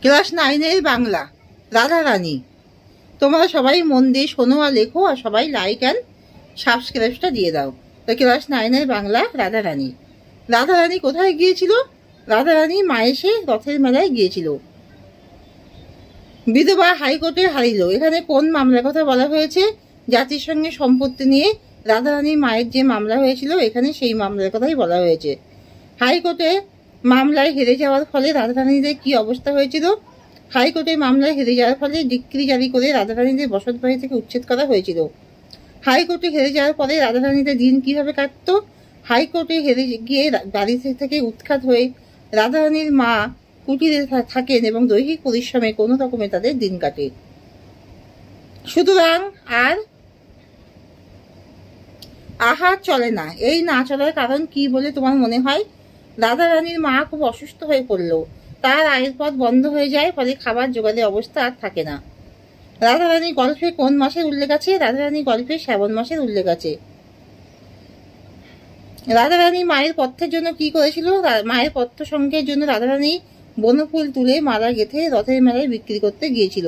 Class 9-এর Bangla Radharani. তোমরা সবাই মন দিয়ে শোনো আর লেখো, আর সবাই লাইক অ্যান্ড সাবস্ক্রাইবটা দিয়ে দাও। তো ক্লাস 9-এর বাংলা রাধারানী। রাধারানী কোথায় গিয়েছিল? রাধারানী মায়েসে রথের মেলায় গিয়েছিল। বিধবা হাইকোর্টে হারিল। এখানে কোন মামলার কথা বলা হয়েছে? জাতিসংঘের সম্পত্তি নিয়ে রাধারানীর মায়ের যে মামলা হয়েছিল, এখানে সেই মামলার কথাই বলা হয়েছে। হাইকোর্টে মামলায় হেরে যাওয়ার ফলে রাধারানীদের কি অবস্থা হয়েছিল? হাইকোর্টে মামলায় হেরে যাওয়ার ফলে ডিক্রি জারি করে রাধারানীদের বসত বাড়ি থেকে উচ্ছেদ করা হয়েছিল। হাইকোর্টে হেরে যাওয়ার পরে রাধারানীদের দিন কিভাবে কাটত? হাইকোর্টে হেরে গিয়ে বাড়ি থেকে উৎখাত হয়ে রাধারানীর মা কুটিরে থাকেন এবং দৈহিক পরিশ্রমে কোনো রকমে তাদের দিন কাটে। সুতরাং আর আহার চলে না। এই না চলার কারণ কি বলে তোমার মনে হয়? রাধারানীর মা খুব অসুস্থ হয়ে পড়ল, তার আয়ের পথ বন্ধ হয়ে যায়, ফলে খাবার জোগাড়ের অবস্থা আর থাকে না। রাধারানী গল্পে কোন মাসের উল্লেখ আছে? রাধারানী গল্পে শ্রাবণ মাসের উল্লেখ আছে। রাধারানী মায়ের পথ্যের জন্য কি করেছিল? মায়ের পথ্য সংগ্রহের জন্য রাধারানী বনফুল তুলে মালা গেঁথে রথের মেলায় বিক্রি করতে গিয়েছিল।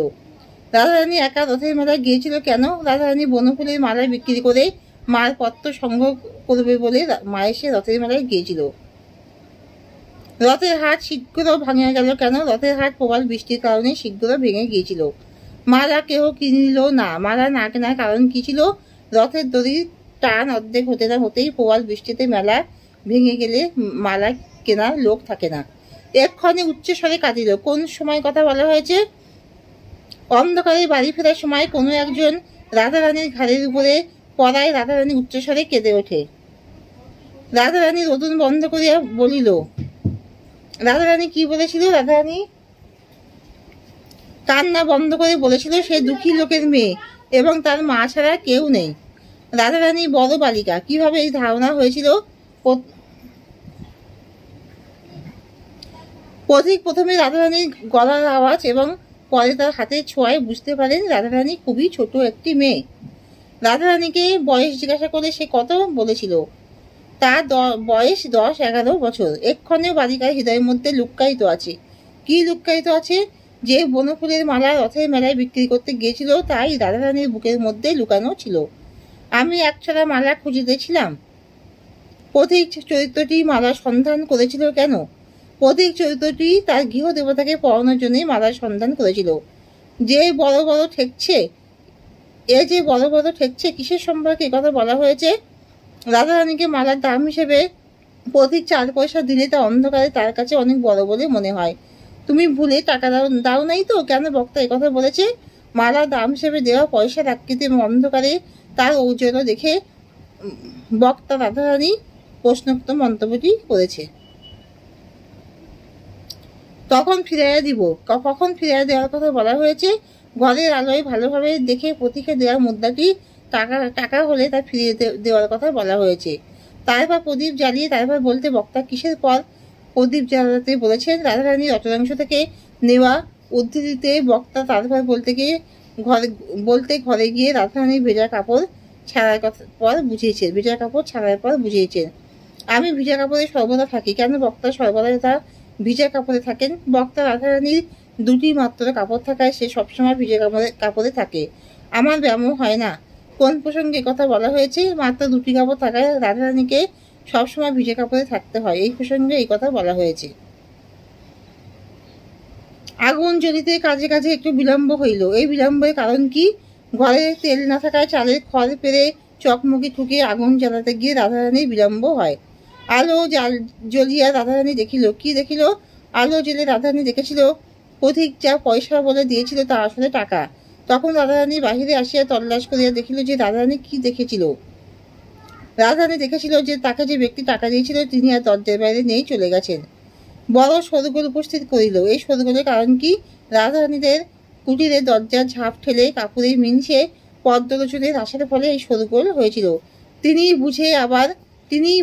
রাধারানী একা রথের মেলায় গিয়েছিল কেন? রাধারানী বনফুলের মালায় বিক্রি করে মার পত্র সংগ্রহ করবে বলে মায়েসে রথের মেলায় গিয়েছিল। রথের হাট শীঘ্র ভাঙিয়া গেল কেন? রথের হাট প্রবল বৃষ্টির কারণে শীঘ্র ভেঙে গিয়েছিল। মালা কেহ কিনিল না। মালা না কেনার কারণ কি ছিল? রথের দড়ির টান অর্ধেক হতে না হতেই প্রবল বৃষ্টিতে মেলা ভেঙে গেলে মালা কেনার লোক থাকে না। এক্ষণে উচ্চস্বরে কাঁদিল। কোন সময় কথা বলা হয়েছে? অন্ধকারে বাড়ি ফেরার সময় কোনো একজন রাধারানীর ঘাড়ের উপরে পড়ায় রাধারানী উচ্চস্বরে কেঁদে ওঠে। রাধারানী রোদন বন্ধ করিয়া বলিল। রাধারানী কি বলেছিল? রাধারানী কান্না বন্ধ করে বলেছিল সে দুঃখী লোকের মেয়ে এবং তার মা ছাড়া কেউ নেই। রাধারানী বড় বালিকা। কিভাবে এই ধারণা হয়েছিল? পথিক প্রথমে রাধারানীর গলার আওয়াজ এবং পরে তার হাতের ছোঁয়ায় বুঝতে পারেন রাধারানী খুবই ছোট একটি মেয়ে। রাধারানীকে বয়স জিজ্ঞাসা করে সে কত বলেছিল? তার বয়স 10-11 বছর। এক্ষণে বালিকার হৃদয়ের মধ্যে লুক্কায়িত আছে। কি লুক্কায়িত আছে? যে বনফুলের মালা রথের মেলায় বিক্রি করতে গিয়েছিল, তাই রাধারানীর বুকের মধ্যে লুকানো ছিল। আমি একছড়া মালা খুঁজিতেছিলাম। পথিক চরিত্রটি মালার সন্ধান করেছিল কেন? পথিক চরিত্রটি তার গৃহ দেবতাকে পড়ানোর জন্যই মালার সন্ধান করেছিল। যে বড় বড় ঠেকছে, যে বড় বড় ঠেকছে কিসের সম্পর্কে কথা বলা হয়েছে? রাধারানীকে মালার দাম হিসেবে পথিক 4 পয়সা দিলে তা অন্ধকারে তার কাছে অনেক বড় বলে মনে হয়। তুমি ভুলে টাকা দাও নাই তো? কেন বক্তা কথা বলেছে? মালার দাম হিসেবে দেওয়া পয়সার আকৃতি এবং অন্ধকারে তার ঔজ্জ্বল্য দেখে বক্তা রাধারানী প্রশ্নোক্ত মন্তব্যটি করেছে। তখন ফিরাইয়া দিব। কখন ফিরাইয়া দেওয়ার কথা বলা হয়েছে? ঘরের আলোয় ভালোভাবে দেখে পথিকে দেওয়া মুদ্রাটি টাকা হলে তা ফিরিয়ে দেওয়ার কথা বলা হয়েছে। তারপর প্রদীপ জ্বালিয়ে তারপর বলতে বক্তা কিসের পর প্রদীপ জ্বালাতে বলেছেন? রাধারানীর অটলাংশ থেকে নেওয়া উদ্ধৃতিতে বক্তা তারপর বলতে ঘরে গিয়ে রাধারানীর ভেজা কাপড় ছাড়ার পর বুঝিয়েছেন। আমি ভিজা কাপড়ে সর্বদা থাকি। কেন বক্তা সর্বদা তা ভিজা কাপড়ে থাকেন? বক্তা রাধারানীর 2টি মাত্র কাপড় থাকায় সে সবসময় ভিজা কাপড়ে থাকে। আমার ব্যামো হয় না। কোন প্রসঙ্গে কথা বলা হয়েছে? মাত্র 2টি কাপড় থাকায় রাধারানীকে সবসময় ভিজা কাপড়ে থাকতে হয়, এই প্রসঙ্গে এই কথা বলা হয়েছে। আগুন জ্বলিতে কাজে কাজে একটু বিলম্ব হইল। এই বিলম্বের কারণ কি? ঘরে তেল না থাকায় চালের খড় পেরে চকমকি ঠুকে আগুন জ্বালাতে গিয়ে রাধারানীর বিলম্ব হয়। আলো জ্বলিয়া রাধারানী দেখিল। কি দেখিল? আলো জ্বলে রাধারানী দেখেছিল পথিক যা পয়সা বলে দিয়েছিল তা আসলে টাকা। তখন রাধারানী বাহিরে আসিয়া তল্লাশ করিয়া দেখিল যে রাধারানী কি দেখেছিল। রাধারানী দেখেছিল যে তাকে যে ব্যক্তি টাকা দিয়েছিল তিনি আর দরজার বাইরে নেই, চলে গেছেন। বড় শোরগোল উপস্থিত করিল। এই শোরগোলের কারণ কি? রাধারানীদের কুটিরে দরজার ঝাঁপ ঠেলে কাপড়ে মিনছে পদ্মলোচনের আসার ফলে এই শোরগোল হয়েছিল। তিনি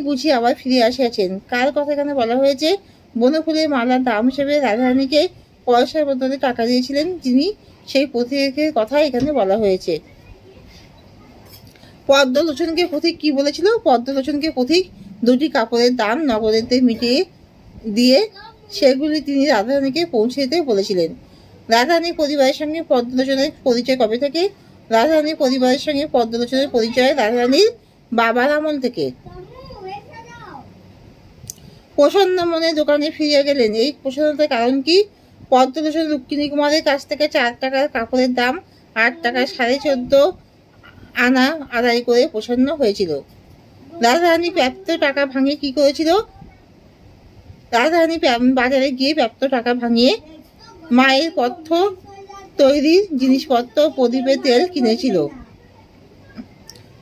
বুঝে আবার ফিরে আসিয়াছেন। কার কথা এখানে বলা হয়েছে? বনফুলের মালার দাম হিসেবে রাধারানীকে পয়সার বদলে টাকা দিয়েছিলেন যিনি, সেই পথিকের কথা এখানে বলা হয়েছে। পদ্মলোচনকে পথিক কি বলেছিল? পদ্মলোচনকে পথিক 2টি কাপড়ের দাম নগদেতে মিটিয়ে দিয়ে সেগুলি তিনি রাধারানীকে পৌঁছে দিতে বলেছিলেন। রাধারানী পরিবারের সঙ্গে পদ্মলোচনের পরিচয় কবে থেকে? রাধারানীর পরিবারের সঙ্গে পদ্মলোচনের পরিচয় রাধারানীর বাবার আমল থেকে। প্রসন্ন মনে দোকানে ফিরে গেলেন। এই প্রসন্নতার কারণ কি? পদ্মলোচন রুক্মিণী কুমারের কাছ থেকে 4 টাকার কাপড়ের দাম 8 টাকায় 14.5 আনা আদায় করে প্রসন্ন হয়েছিল। রাধারানী প্রাপ্ত টাকা ভাঙিয়ে কি করেছিল? রাধারানী বাজারে গিয়ে প্রাপ্ত টাকা ভাঙিয়ে মায়ের পথ্য তৈরির জিনিসপত্র, প্রদীপের তেল কিনেছিল।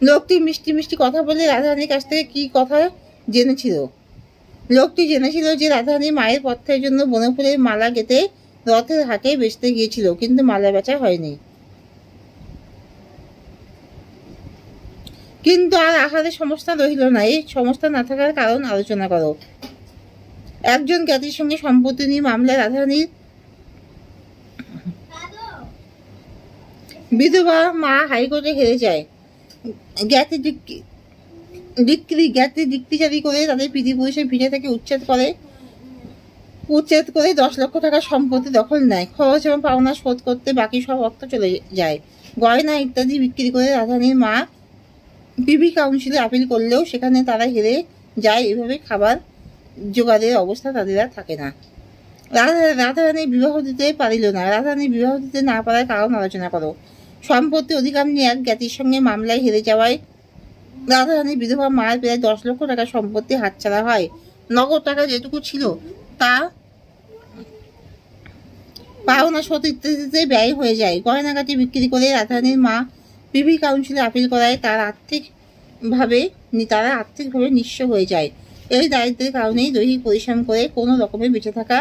লোকটি মিষ্টি মিষ্টি কথা বলে রাধারানীর কাছ থেকে কি কথা জেনেছিল? লোকটি জেনেছিল যে রাধারানী মায়ের পথ্যের জন্য বনফুলের মালা গেঁথে রথের হাটে বেচতে গিয়েছিল, কিন্তু মালা বেচা হয়নি। কিন্তু আর আহারের সমস্যা রহিল না। এই সমস্যা না থাকার কারণ আলোচনা করো। একজন জ্ঞাতির সঙ্গে সম্পত্তি নিয়ে মামলায় রাধারানীর বিধবা মা হাইকোর্টে হেরে যায়। জ্ঞাতি ডিক্রি করে তাদের পিতৃপুরুষের ভিটে থেকে উচ্ছেদ করে 10 লক্ষ টাকা সম্পত্তি দখল নেয়। খরচ এবং পাওনা শোধ করতে বাকি সব অর্থ চলে যায়। গয়না ইত্যাদি বিক্রি করে রাধারানীর মা প্রিভি কাউন্সিলে আপিল করলেও সেখানে তারা হেরে যায়। এভাবে খাবার জোগাড়ের অবস্থা তাদের আর থাকে না। রাধারানী বিবাহ দিতে পারিল না। রাধারানী বিবাহ দিতে না পারার কারণ আলোচনা করো। সম্পত্তি অধিকার নিয়ে এক জ্ঞাতির সঙ্গে মামলায় হেরে যাওয়ায় রাধারানী বিধবা মায়ের প্রায় 10 লক্ষ টাকা সম্পত্তি হাতছাড়া হয়। নগদ টাকা যেটুকু ছিল তা পাওনা শোধ ইত্যাদিতে ব্যয় হয়ে যায়। গয়নাগাটি বিক্রি করে রাধারানীর মা প্রিভি কাউন্সিলে আপিল করায় তারা আর্থিকভাবে নিঃস্ব হয়ে যায়। এই দারিদ্রের কারণেই দৈহিক পরিশ্রম করে কোনো রকমে বেঁচে থাকা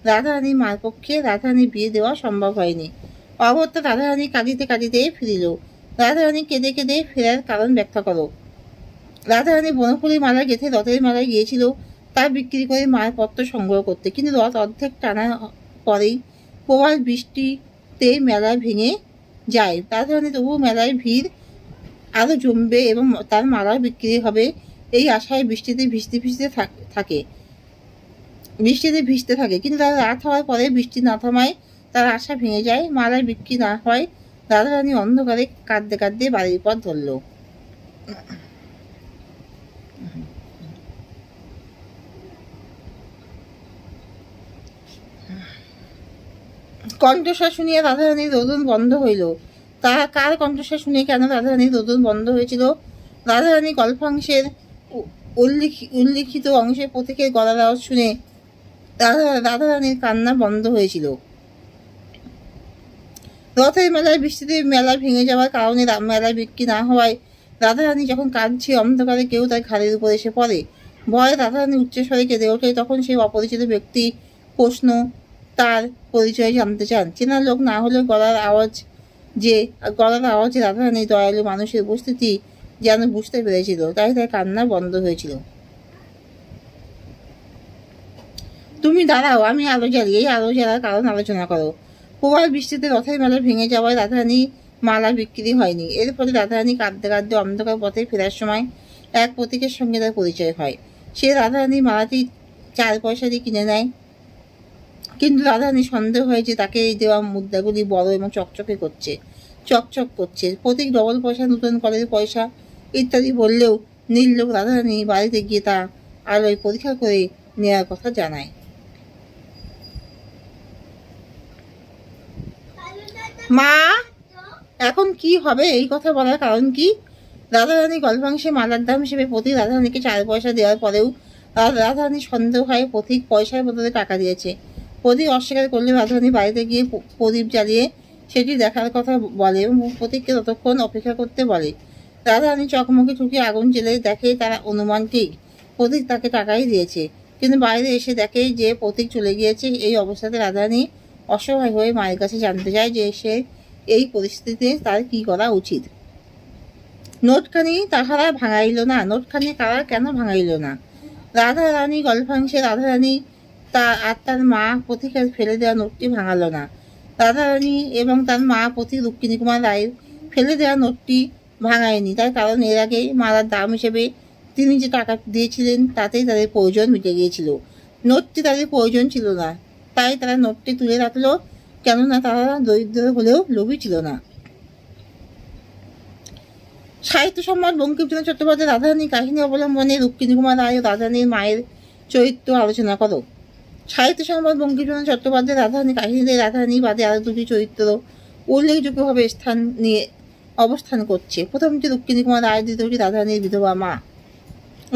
রাধারানীর মার পক্ষে রাধারানীর বিয়ে দেওয়া সম্ভব হয়নি। অগত্যা রাধারানী কাঁদিতে ফিরিল। রাধারানী কেঁদে কেঁদে ফেরার কারণ ব্যাখ্যা করো। রাধারানী বনফুলি মালা গেঁথে রথের মেলায় গিয়েছিল তা বিক্রি করে মায়ের পত্র সংগ্রহ করতে, কিন্তু রথ অর্ধেক টানা পরেই প্রবল বৃষ্টিতে মেলা ভেঙে যায়। রাধারানী তবু মেলায় ভিড় আরো জমবে এবং তার মালা বিক্রি হবে এই আশায় বৃষ্টিতে ভিজতে থাকে। কিন্তু তার রাত হওয়ার পরে বৃষ্টি না থামায় তার আশা ভেঙে যায়। মালায় বিক্রি না হয় রাধারানী অন্ধকারে কাঁদতে বাড়ির পথ ধরল। কণ্ঠস্বর শুনিয়া রাধারানীর রোদন বন্ধ হইল। তাহা কার কণ্ঠস্বর শুনে কেন রাধারানীর রোদন বন্ধ হয়েছিল? রাধারানী গল্পাংশের উল্লিখিত অংশের প্রতীকের গলার আওয়াজ শুনে রাধারানীর কান্না বন্ধ হয়েছিল। রথের মেলায় বৃষ্টিতে মেলা ভেঙে যাওয়ার কারণে মেলায় বিক্রি না হওয়ায় রাধারানী যখন কাঁদছে, অন্ধকারে কেউ তার ঘাড়ের উপর এসে পড়ে। ভয়ে রাধারানী উচ্চস্বরে কেঁদে ওঠে। তখন সেই অপরিচিত ব্যক্তি প্রশ্ন তার পরিচয় জানতে চান। চেনা লোক না হলেও গলার আওয়াজে রাধারানী দয়ালু মানুষের উপস্থিতি যেন বুঝতে পেরেছিল, তাই তার কান্না বন্ধ হয়েছিল। তুমি দাঁড়াও, আমি আলো জ্বালি। এই আলো জ্বালার কারণ আলোচনা করো। প্রবল বৃষ্টিতে রথের মেলা ভেঙে যাওয়ায় রাধারানী মালা বিক্রি হয়নি। এর ফলে রাধারানী কাঁদতে অন্ধকার পথে ফেরার সময় এক প্রতীকের সঙ্গে তার পরিচয় হয়। সে রাধারানী মালাটি 4 পয়সা দিয়ে কিনে নেয়, কিন্তু রাধারানী সন্দেহ হয় যে তাকে এই দেওয়া মুদ্রাগুলি বড় এবং চকচক করছে। প্রতীক ডবল পয়সা, নতুন কলের পয়সা ইত্যাদি বললেও নির্লোক রাধারানী বাড়িতে গিয়ে তা আলোয় পরীক্ষা করে নেওয়ার কথা জানায়। মা, এখন কি হবে? এই কথা বলার কারণ কি? রাধারানী গল্পাংশে মালার দাম হিসেবে প্রতি রাধারানীকে 4 পয়সা দেওয়ার পরেও রাধারানী সন্দেহ হয় প্রতীক পয়সার বদলে টাকা দিয়েছে। প্রতীক অস্বীকার করলে রাধারানী বাড়িতে গিয়ে প্রদীপ জ্বালিয়ে সেটি দেখার কথা বলে এবং প্রতীককে ততক্ষণ অপেক্ষা করতে বলে। রাধারানী চকমকি ঠুকে আগুন জ্বেলে দেখে তার অনুমান ঠিক, প্রতীক তাকে টাকাই দিয়েছে। কিন্তু বাইরে এসে দেখে যে প্রতীক চলে গিয়েছে। এই অবস্থাতে রাধারানী অসহায় হয়ে মায়ের কাছে জানতে চায় যে সে এই পরিস্থিতিতে তার কি করা উচিত। নোটখানি তাহারা ভাঙাইল না। নোটখানি তারা কেন ভাঙাইল না? রাধারানী গল্পাংশে রাধারানী তার মা প্রতীকের ফেলে দেওয়া নোটটি ভাঙালো না। রাধারানী এবং তার মা প্রতীক রুক্মিণী কুমার রায়ের ফেলে দেওয়া নোটটি ভাঙায়নি। তার কারণ এর আগেই মালার দাম হিসেবে তিনি যে টাকা দিয়েছিলেন তাতেই তাদের প্রয়োজন মিটে গিয়েছিল। নোটটি তাদের প্রয়োজন ছিল না, তাই তারা নোটটি তুলে রাখলো, কেননা তারা দরিদ্র হলেও লোভী ছিল না। সাহিত্য সম্রাট বঙ্কিমচন্দ্র চট্টোপাধ্যায় রাধারানীর কাহিনী অবলম্বনে রুক্মিণী কুমার রায় ও রাধারানীর মায়ের চরিত্র আলোচনা করো। সাহিত্য সম্রাট বঙ্কিমচন্দ্র চট্টোপাধ্যায় রাধারানীর কাহিনীতে রাধারানী বাদে আরো দুটি চরিত্র উল্লেখযোগ্যভাবে স্থান নিয়ে অবস্থান করছে। প্রথমটি রুক্মিণী কুমার রায়, দ্বিতীয়টি রাধারানীর বিধবা মা।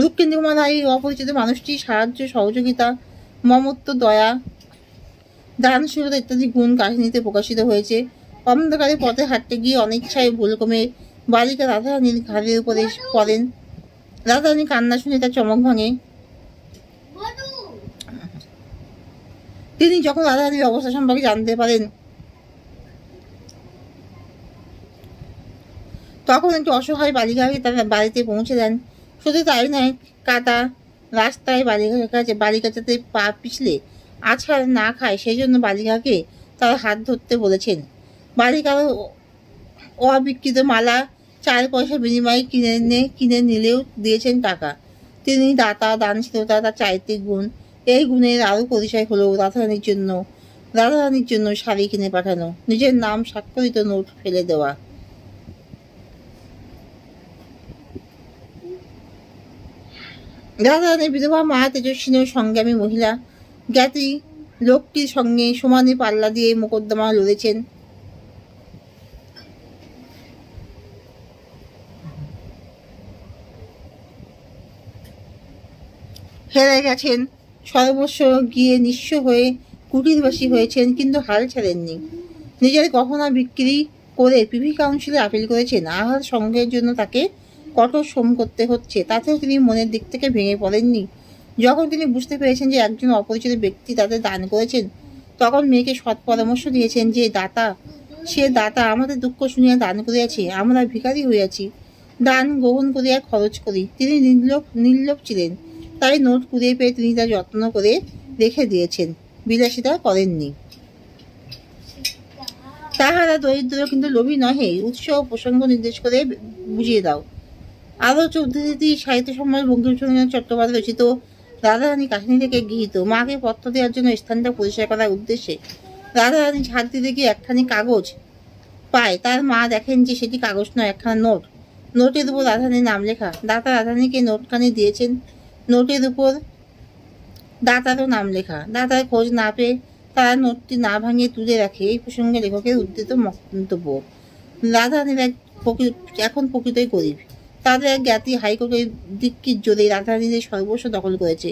রুক্মিণী কুমার রায় অপরিচিত মানুষটি সাহায্য, সহযোগিতা, মমত্ব, দয়া, দানশীলতা ইত্যাদি গুণ কাহিনীতে প্রকাশিত হয়েছে। অন্ধকারে পথে হাঁটতে গিয়ে অনিচ্ছায় ভুলক্রমে বালিকা রাধারানীর ঘাড়ের উপরে পড়েন। রাধারানী কান্না শুনে তার চমক ভাঙে। তিনি যখন রাধারানীর অবস্থা সম্পর্কে জানতে পারেন, তখন একটি অসহায় বালিকাকে তার বাড়িতে পৌঁছে দেন। শুধু তাই নয়, কাদা রাস্তায় বালিকা যাতে পা পিছলে আছাড় না খায় সেই জন্য বালিকাকে তার হাত ধরতে বলেছেন। বালিকার অবিকৃত মালা 4 পয়সা বিনিময়ে কিনে নিলেও দিয়েছেন টাকা। তিনি দাতা, দানশীলতা তার চারিত্রিক গুণ। এই গুণের আরও পরিচয় হলো রাধারানীর জন্য শাড়ি কিনে পাঠানো, নিজের নাম স্বাক্ষরিত নোট ফেলে দেওয়া। রাধারানীর বিধবা মা তেজস্বিনী ও সংগ্রামী মহিলা। জ্ঞাতি লোকটির সঙ্গে সমানে পাল্লা দিয়ে মোকদ্দমা লড়েছেন। হেরে গেছেন, সর্বস্ব গিয়ে নিঃস্ব হয়ে কুটিরবাসী হয়েছেন, কিন্তু হাল ছাড়েননি। নিজের গহনা বিক্রি করে প্রিভি কাউন্সিলে আপিল করেছেন। আহার সংগ্রহের জন্য তাকে কঠোর শ্রম করতে হচ্ছে, তাতেও তিনি মনের দিক থেকে ভেঙে পড়েননি। যখন তিনি বুঝতে পেরেছেন যে একজন অপরিচিত ব্যক্তি তাদের দান করেছেন, তখন মেয়েকে সৎ পরামর্শ দিয়েছেন যে সে দাতা আমাদের দুঃখ শুনিয়া দান করিয়াছে, আমরা ভিখারি হইয়াছি, দান গ্রহণ করিয়া খরচ করি। তিনি নির্লোভ ছিলেন, তাই নোট কুড়িয়ে পেয়ে তিনি তা যত্ন করে রেখে দিয়েছেন, বিলাসিতা করেননি। তাহারা দরিদ্র কিন্তু লোভী নহে, উৎস ও প্রসঙ্গ নির্দেশ করে বুঝিয়ে দাও। আরো চৌধুরী সাহিত্য সম্রাট বঙ্কিমচন্দ্র চট্টোপাধ্যায় রচিত রাধারানী কাহিনী থেকে গৃহীত। মাকে পত্র দেওয়ার জন্য স্থানটা পরিষ্কার করার উদ্দেশ্যে রাধারানী ঝাড় দিতে গিয়ে একখানি কাগজ পায়। তার মা দেখেন যে সেটি কাগজ নয়, একখানা নোট। নোটের উপর রাধারানীর নাম লেখা। দাতা রাধারানীকে নোটখানি দিয়েছেন, নোটের উপর দাতারও নাম লেখা। দাতার খোঁজ না পেয়ে তারা নোটটি না ভাঙিয়ে তুলে রাখে। এই প্রসঙ্গে লেখকের উদ্ধৃত মন্তব্য। রাধারানীর এখন প্রকৃতই গরিব। তাদের এক জ্ঞাতি হাইকোর্টের দিক্কির জোরে রাধারানীদের সর্বস্ব দখল করেছে।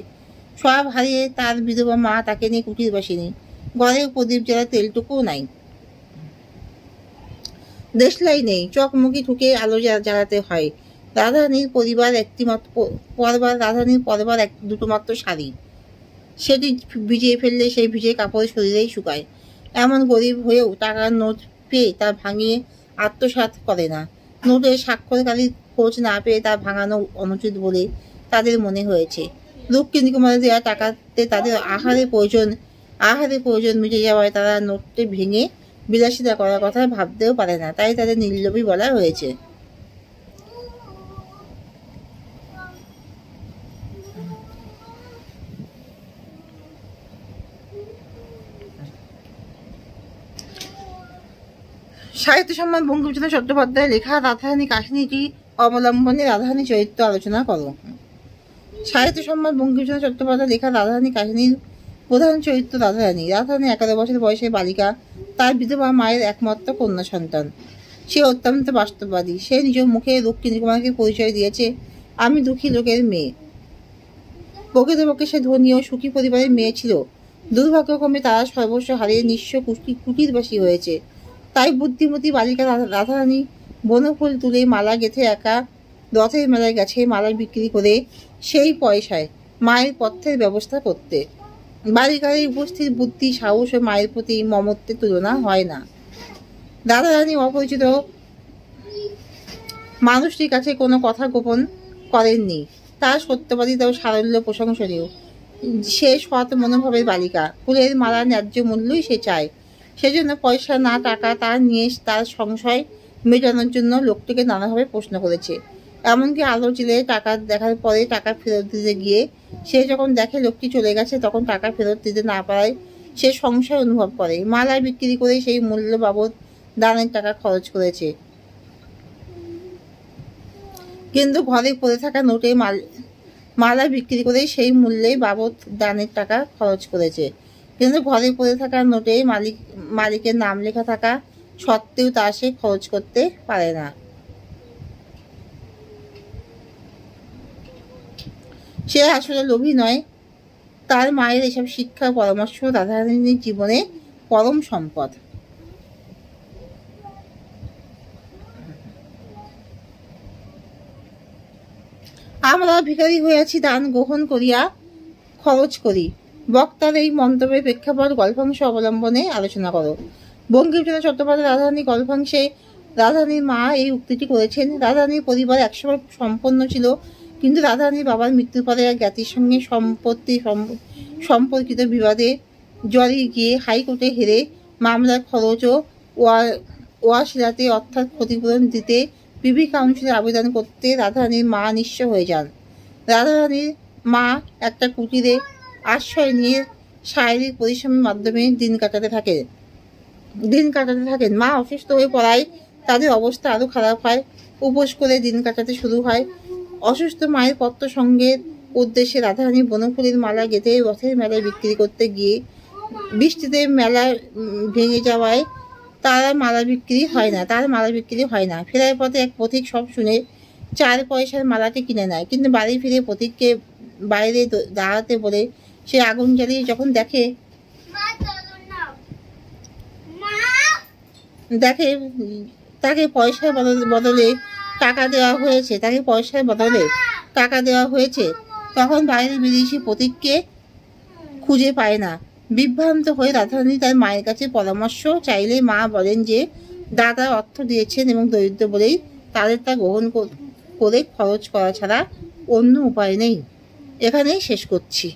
সব হারিয়ে তার বিধবা মা তাকে নিয়ে কুটিরবাসিনী। ঘরে প্রদীপ জ্বালা তেলটুকুও নাই, দেশলাই নেই, চকমকি ঠুকে আলো জ্বালাতে হয়। রাধারানীর পরবার দুটো মাত্র শাড়ি, সেটি ভিজিয়ে ফেললে সেই ভিজে কাপড় শরীরেই শুকায়। এমন গরিব হয়েও টাকার নোট পেয়ে তা ভাঙিয়ে আত্মসাৎ করে না। নোটের স্বাক্ষরকারীর খোঁজ না পেয়ে তা ভাঙানো অনুচিত বলে তাদের মনে হয়েছে। রুক্মিণী কুমারের দেওয়া টাকাতে তাদের আহারের প্রয়োজন মিটে যাওয়ায় তারা নোটটি ভেঙে বিলাসিতা করার কথা ভাবতেও পারে না, তাই তাদের নির্লোভী বলা হয়েছে। সাহিত্য সম্রাট বঙ্কিমচন্দ্র চট্টোপাধ্যায় লেখা রাধারানী কাহিনীটি অবলম্বনে রাধারানী চরিত্র আলোচনা করো। সাহিত্য সম্রাট বঙ্কিমচন্দ্র চট্টোপাধ্যায় লেখা রাধারানী কাহিনীর প্রধান চরিত্র রাধারানী। রাধারানী 11 বছর বয়সের বালিকা, তার বিধবা মায়ের একমাত্র কন্যা সন্তান। সে অত্যন্ত বাস্তববাদী। সে নিজ মুখে রুক্মিণী কুমারকে পরিচয় দিয়েছে, আমি দুঃখী লোকের মেয়ে। প্রকৃতপক্ষে সে ধনী ও সুখী পরিবারের মেয়ে ছিল। দুর্ভাগ্যক্রমে তারা সর্বস্ব হারিয়ে নিঃস্ব কুটিরবাসী হয়েছে। তাই বুদ্ধিমতী বালিকা রাধারানী বনফুল তুলে মালা গেঁথে একা রথের মেলায় গেছে মালা বিক্রি করে সেই পয়সায় মায়ের পথ্যের ব্যবস্থা করতে। বালিকার এই উপস্থিত বুদ্ধি, সাহস ও মায়ের প্রতি মমত্বের তুলনা হয় না। রাধারানী অপরিচিত মানুষটির কাছে কোনো কথা গোপন করেননি। তার সত্যবাদিতা ও সারল্য প্রশংসনীয়। সে সৎ মনোভাবের বালিকা। ফুলের মালা ন্যায্য মূল্যই সে চায়। সেজন্য পয়সা না টাকা তা নিয়ে তার সংশয় মেটানোর জন্য লোকটিকে নানাভাবে প্রশ্ন করেছে। এমনকি আলো চিলে টাকা দেখার পরে টাকা ফেরত দিতে গিয়ে সে যখন দেখে লোকটি চলে গেছে তখন টাকা ফেরত দিতে না পারায় সে সংশয় অনুভব করে। মালা বিক্রি করে সেই মূল্য বাবদ দানের টাকা খরচ করেছে, কিন্তু ঘরে পড়ে থাকা নোটে মালা বিক্রি করে সেই মূল্যে বাবদ দানের টাকা খরচ করেছে, কিন্তু ঘরে পড়ে থাকা নোটে মালিকের নাম লেখা থাকা সত্ত্বেও তা সে খরচ করতে পারে না। সে আসলে লোভী নয়। তার মায়ের এসব শিক্ষা পরামর্শ রাধারানীর জীবনে পরম সম্পদ। আমরা ভিখারি হইয়াছি, দান গ্রহণ করিয়া খরচ করি। বক্তার এই মন্তব্যের প্রেক্ষাপট গল্পাংশ অবলম্বনে আলোচনা করো। বঙ্কিমচন্দ্র চট্টোপাধ্যায় রাধারানী গল্পাংশে রাধারানীর মা এই উক্তিটি করেছেন। রাধারানীর পরিবার একসময় সম্পন্ন ছিল, কিন্তু রাধারানীর বাবার মৃত্যুর পরে এক জ্ঞাতির সঙ্গে সম্পর্কিত বিবাদে জড়িয়ে গিয়ে হাইকোর্টে হেরে মামলার খরচ ও ওয়াসিলাতে অর্থাৎ ক্ষতিপূরণ দিতে প্রিভি কাউন্সিলে আবেদন করতে রাধারানীর মা নিঃস্ব হয়ে যান। রাধারানীর মা একটা কুটিরে আশ্রয় নিয়ে শারীরিক পরিশ্রমের মাধ্যমে দিন কাটাতে থাকেন। মা অসুস্থ হয়ে পড়ায় তাদের অবস্থা আরো খারাপ হয়। উপোস করে দিন কাটাতে শুরু হয়। অসুস্থ মায়ের পত্র সঙ্গের উদ্দেশ্যে রাধারানী বনফুলের মালা গেঁথে রথের মেলায় বিক্রি করতে গিয়ে বৃষ্টিতে মেলা ভেঙে যাওয়ায় তার মালা বিক্রি হয় না। ফেরার পথে এক পথিক সব শুনে 4 পয়সার মালাটি কিনে নেয়, কিন্তু বাড়ি ফিরে পথিককে বাইরে দাঁড়াতে বলে সে আগুন জ্বালিয়ে যখন দেখে তাকে পয়সার বদলে টাকা দেওয়া হয়েছে, তখন বাইরে বেরিয়ে সে পথিককে খুঁজে পায় না। বিভ্রান্ত হয়ে রাধারানী তার মায়ের কাছে পরামর্শ চাইলে মা বলেন যে দাদা অর্থ দিয়েছেন এবং দরিদ্র বলেই তাদের তা গ্রহণ করে খরচ করা ছাড়া অন্য উপায় নেই। এখানেই শেষ করছি।